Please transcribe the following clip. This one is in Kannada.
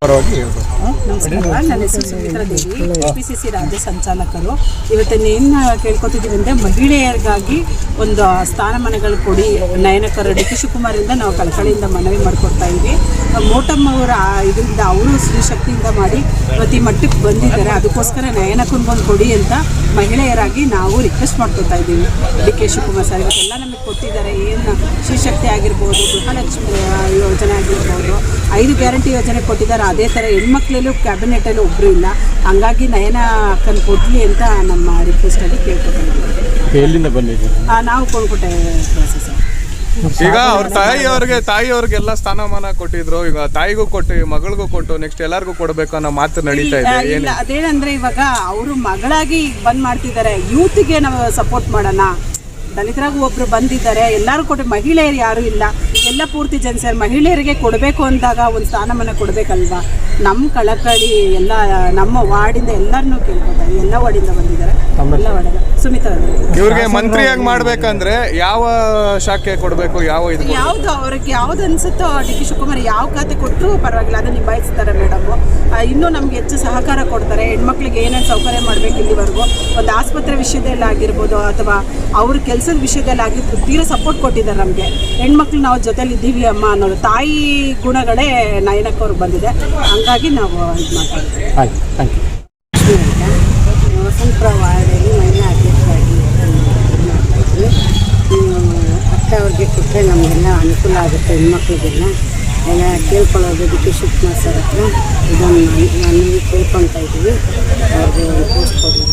ನಮಸ್ಕಾರ, ನನ್ನ ಹೆಸರು ಸುಮಿತ್ರಾ ದೇವಿ, HPCC ರಾಜ್ಯ ಸಂಚಾಲಕರು. ಇವತ್ತೇನು ಕೇಳ್ಕೊತಿದ್ದೀವಿ ಅಂದರೆ, ಮಹಿಳೆಯರಿಗಾಗಿ ಒಂದು ಸ್ಥಾನಮಾನಗಳು ಕೊಡಿ. ನಯನಕರ ಡಿ ಕೆ ಶಿವಕುಮಾರಿಂದ ನಾವು ಕಳಕಳಿಯಿಂದ ಮನವಿ ಮಾಡಿಕೊಡ್ತಾ ಇದ್ವಿ. ಮೋಟಮ್ಮ ಅವರ ಇದರಿಂದ ಅವರು ಸ್ತ್ರೀಶಕ್ತಿಯಿಂದ ಮಾಡಿ ಪ್ರತಿ ಮಟ್ಟಕ್ಕೆ ಬಂದಿದ್ದಾರೆ. ಅದಕ್ಕೋಸ್ಕರ ನಯನಕ್ಕಂಗೊಂದು ಕೊಡಿ ಅಂತ ಮಹಿಳೆಯರಾಗಿ ನಾವು ರಿಕ್ವೆಸ್ಟ್ ಮಾಡ್ಕೊತಾ ಇದ್ದೀವಿ. ಡಿ ಕೆ ಶಿವಕುಮಾರ್ ಸರ್ ಇವತ್ತೆಲ್ಲ ನಮಗೆ ಕೊಟ್ಟಿದ್ದಾರೆ. ಏನು ಸ್ತ್ರೀಶಕ್ತಿ ಆಗಿರ್ಬೋದು, ಗೃಹಲಕ್ಷ್ಮಿ ಯೋಜನೆ ಆಗಿರ್ಬೋದು, 5 ಗ್ಯಾರಂಟಿ ಯೋಜನೆ ಕೊಟ್ಟಿದ್ದಾರೆ. ಅದೇ ಥರ ಹೆಣ್ಮಕ್ಳಲ್ಲೂ ಕ್ಯಾಬಿನೆಟಲ್ಲಿ ಒಬ್ಬರು ಇಲ್ಲ. ಹಂಗಾಗಿ ನಯನ ಅಕ್ಕನ ಕೊಡಲಿ ಅಂತ ನಮ್ಮ ರಿಕ್ವೆಸ್ಟಲ್ಲಿ ಕೇಳ್ಕೊತಾ ಇದ್ದೀವಿ. ಎಲ್ಲಿಂದ ಬಂದಿದ್ದೀವಿ? ನಾವು ಕೊಂಡ್ಕೊಟ್ಟೆ ಪ್ರಾಸೆಸ್. ಈಗ ಅವ್ರ ತಾಯಿಯವ್ರಿಗೆಲ್ಲ ಸ್ಥಾನಮಾನ ಕೊಟ್ಟಿದ್ರು, ಈಗ ತಾಯಿಗೂ ಕೊಟ್ಟು ಮಗಳಿಗೂ ಕೊಟ್ಟು ನೆಕ್ಸ್ಟ್ ಎಲ್ಲರಿಗೂ ಕೊಡಬೇಕು ಅನ್ನೋ ಮಾತು ನಡೀತಾ ಇದೆ. ಇಲ್ಲ, ಅದೇನಂದ್ರೆ ಇವಾಗ ಅವರು ಮಗಳಾಗಿ ಬಂದ್ ಮಾಡ್ತಿದ್ದಾರೆ. ಯೂತ್ಗೆ ನಾವು ಸಪೋರ್ಟ್ ಮಾಡೋಣ. ದಲಿತರಾಗೂ ಒಬ್ರು ಬಂದಿದ್ದಾರೆ, ಎಲ್ಲರೂ ಕೊಟ್ಟು ಮಹಿಳೆಯರು ಯಾರೂ ಇಲ್ಲ, ಎಲ್ಲ ಪೂರ್ತಿ ಜನಸೇರಿ ಮಹಿಳೆಯರಿಗೆ ಕೊಡಬೇಕು ಅಂದಾಗ ಒಂದು ಸ್ಥಾನಮಾನ ಕೊಡಬೇಕಲ್ವಾ. ನಮ್ಮ ಕಳಕಳಿ ಎಲ್ಲ ನಮ್ಮ ವಾರ್ಡಿಂದ ಎಲ್ಲರನ್ನೂ ಕೇಳ್ಕೊತಾರೆ. ಎಲ್ಲ ವಾರ್ಡಿಂದ ಬಂದಿದ್ದಾರೆ, ಎಲ್ಲ ವಾರ್ಡಿಂದ. ಸುಮಿತ್ರಾ ಇವ್ರಿಗೆ ಮಂತ್ರಿಯಾಗಿ ಮಾಡ್ಬೇಕಂದ್ರೆ ಯಾವ ಶಾಖೆ ಕೊಡಬೇಕು, ಯಾವುದು ಅವ್ರಿಗೆ ಯಾವ್ದು ಅನ್ಸುತ್ತೋ ಡಿ ಕೆ ಶಿವಕುಮಾರ್ ಯಾವ ಖಾತೆ ಕೊಟ್ಟರು ಪರವಾಗಿಲ್ಲ, ಅದನ್ನು ನಿಭಾಯಿಸ್ತಾರೆ ಮೇಡಮ್. ಇನ್ನೂ ನಮ್ಗೆ ಹೆಚ್ಚು ಸಹಕಾರ ಕೊಡ್ತಾರೆ. ಹೆಣ್ಮಕ್ಳಿಗೆ ಏನೇನು ಸೌಕರ್ಯ ಮಾಡಬೇಕು ಇಲ್ಲಿವರೆಗೂ ಒಂದು ಆಸ್ಪತ್ರೆ ವಿಷಯದಲ್ಲಿ ಆಗಿರ್ಬೋದು ಅಥವಾ ಅವ್ರ ಕೆಲಸದ ವಿಷಯದಲ್ಲಿ ಆಗಿದ್ದು ತೀರಾ ಸಪೋರ್ಟ್ ಕೊಟ್ಟಿದ್ದಾರೆ ನಮಗೆ. ಹೆಣ್ಮಕ್ಳು ನಾವು ಜೊತೆಲಿ ಇದ್ದೀವಿ ಅಮ್ಮ ಅನ್ನೋದು ತಾಯಿ ಗುಣಗಳೇ ನಯನಕ್ಕೆ ಅವ್ರಿಗೆ ಬಂದಿದೆ. ಹಂಗಾಗಿ ನಾವು ಇದು ಮಾತಾಡ್ತೀವಿ. ವಸಂತಪುರ ವಾರ್ಡಲ್ಲಿ ಮಹಿಳಾ ಅಧ್ಯಕ್ಷರಾಗಿ ಅಕ್ಕ ಅವ್ರಿಗೆ ಕೊಟ್ಟರೆ ನಮಗೆಲ್ಲ ಅನುಕೂಲ ಆಗುತ್ತೆ. ಹೆಣ್ಮಕ್ಳಿಗೆಲ್ಲ ಎಲ್ಲ ಕೇಳ್ಕೊಳ್ಳೋದು ಡಿ ಕೆ ಶಿವಕುಮಾರ್ ಸರ್ ಹತ್ರ ಇದನ್ನು ನಾವು ಕೇಳ್ಕೊತಾ ಇದ್ದೀವಿ. ಅವ್ರಿಗೆ ಪೋಸ್ಟ್ ಕೊಡಿ.